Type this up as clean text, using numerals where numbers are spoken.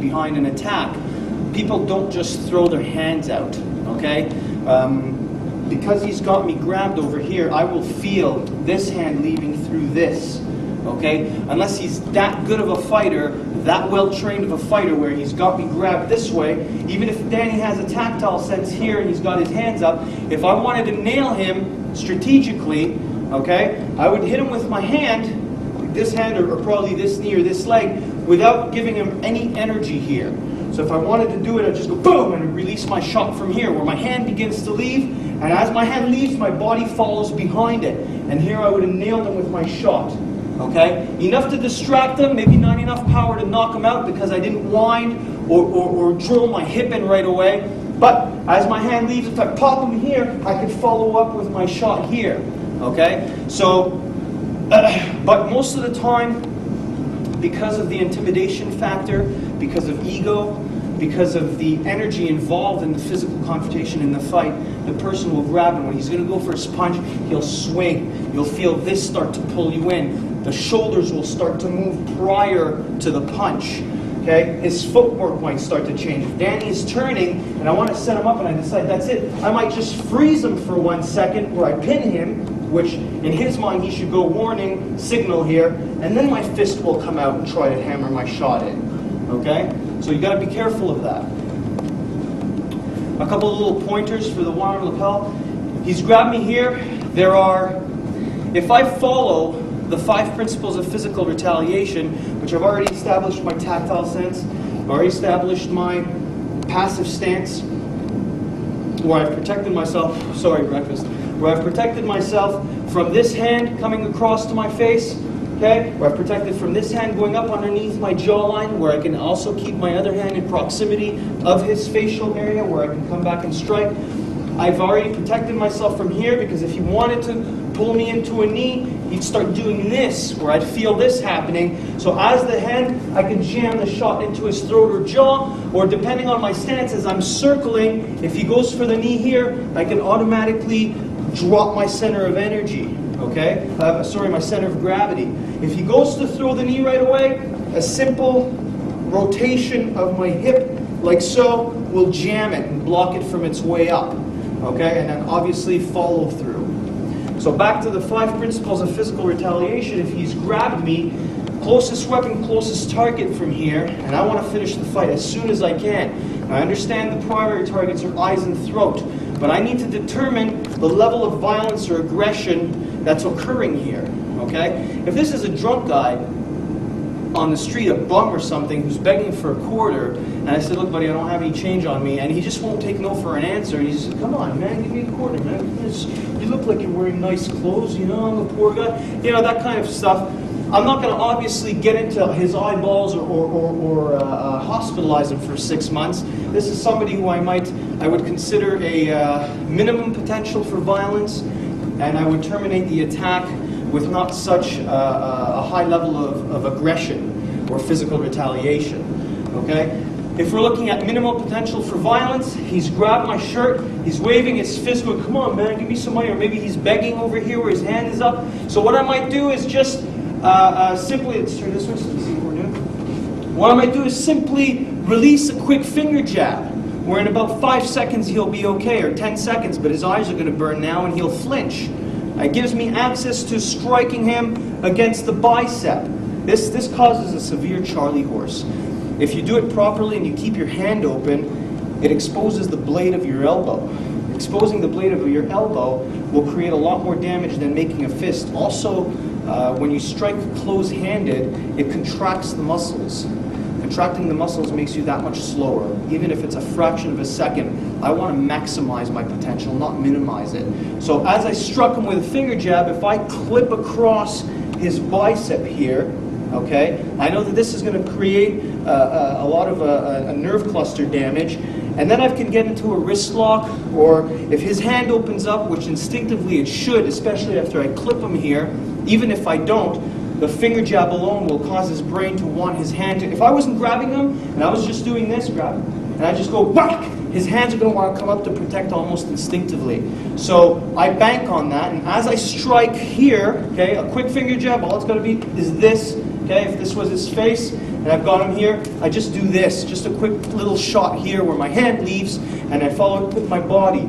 behind an attack, people don't just throw their hands out, okay? Because he's got me grabbed over here, I will feel this hand leaving through this, okay? Unless he's that good of a fighter, that well-trained of a fighter where he's got me grabbed this way, even if Danny has a tactile sense here and he's got his hands up, if I wanted to nail him strategically, okay, I would hit him with my hand, this hand or probably this knee or this leg, without giving him any energy here. So if I wanted to do it, I'd just go boom and release my shot from here, where my hand begins to leave, and as my hand leaves, my body follows behind it. And here I would have nailed him with my shot. Okay? Enough to distract him, maybe not enough power to knock him out because I didn't wind or drill my hip in right away. But as my hand leaves, if I pop him here, I could follow up with my shot here. Okay? So, but most of the time, because of the intimidation factor, because of ego, because of the energy involved in the physical confrontation in the fight, the person will grab him. When he's going to go for his punch, he'll swing. You'll feel this start to pull you in. The shoulders will start to move prior to the punch. Okay? His footwork might start to change. If Danny is turning, and I want to set him up, and I decide that's it, I might just freeze him for 1 second, where I pin him, which in his mind he should go warning, signal here, and then my fist will come out and try to hammer my shot in. Okay? So you got to be careful of that. A couple of little pointers for the one-arm lapel. He's grabbed me here. If I follow the 5 principles of physical retaliation, which I've already established my tactile sense, I've already established my passive stance, where I've protected myself, where I've protected myself from this hand coming across to my face, okay, where I've protected from this hand going up underneath my jawline, where I can also keep my other hand in proximity of his facial area, where I can come back and strike. I've already protected myself from here, because if he wanted to pull me into a knee, he'd start doing this, where I'd feel this happening. So as the hand, I can jam the shot into his throat or jaw, or depending on my stance, as I'm circling, if he goes for the knee here, I can automatically drop my center of energy, okay? My center of gravity. If he goes to throw the knee right away, a simple rotation of my hip, like so, will jam it and block it from its way up, okay? And then obviously follow through. So back to the 5 principles of physical retaliation. If he's grabbed me, closest weapon, closest target from here, and I want to finish the fight as soon as I can. I understand the primary targets are eyes and throat, but I need to determine the level of violence or aggression that's occurring here, okay? If this is a drunk guy on the street, a bum or something, who's begging for a quarter, and I said, look, buddy, I don't have any change on me, and he just won't take no for an answer, and he says, come on, man, give me a quarter, man. You look like you're wearing nice clothes, you know, I'm a poor guy. You know, that kind of stuff. I'm not going to obviously get into his eyeballs or hospitalize him for 6 months. This is somebody who I would consider a minimum potential for violence, and I would terminate the attack with not such a high level of aggression or physical retaliation. Okay? If we're looking at minimal potential for violence, he's grabbed my shirt, he's waving his fist, going, come on, man, give me some money, or maybe he's begging over here where his hand is up. So what I might do is just simply, let's turn this way so we see what we're doing. What I might do is simply release a quick finger jab, where in about 5 seconds he'll be okay, or 10 seconds, but his eyes are going to burn now and he'll flinch. It gives me access to striking him against the bicep. This causes a severe Charlie horse. If you do it properly and you keep your hand open, it exposes the blade of your elbow. Exposing the blade of your elbow will create a lot more damage than making a fist. Also, when you strike close-handed, it contracts the muscles. Contracting the muscles makes you that much slower. Even if it's a fraction of a second, I want to maximize my potential, not minimize it. So as I struck him with a finger jab, if I clip across his bicep here, okay, I know that this is going to create a lot of a nerve cluster damage, and then I can get into a wrist lock, or if his hand opens up, which instinctively it should, especially after I clip him here, even if I don't, the finger jab alone will cause his brain to want his hand to, if I wasn't grabbing him, and I was just doing this, grab him, and I just go whack, his hands are going to want to come up to protect almost instinctively. So I bank on that, and as I strike here, okay, a quick finger jab, all it's going to be is this, okay, if this was his face, and I've got him here, I just do this, just a quick little shot here where my hand leaves, and I follow it with my body.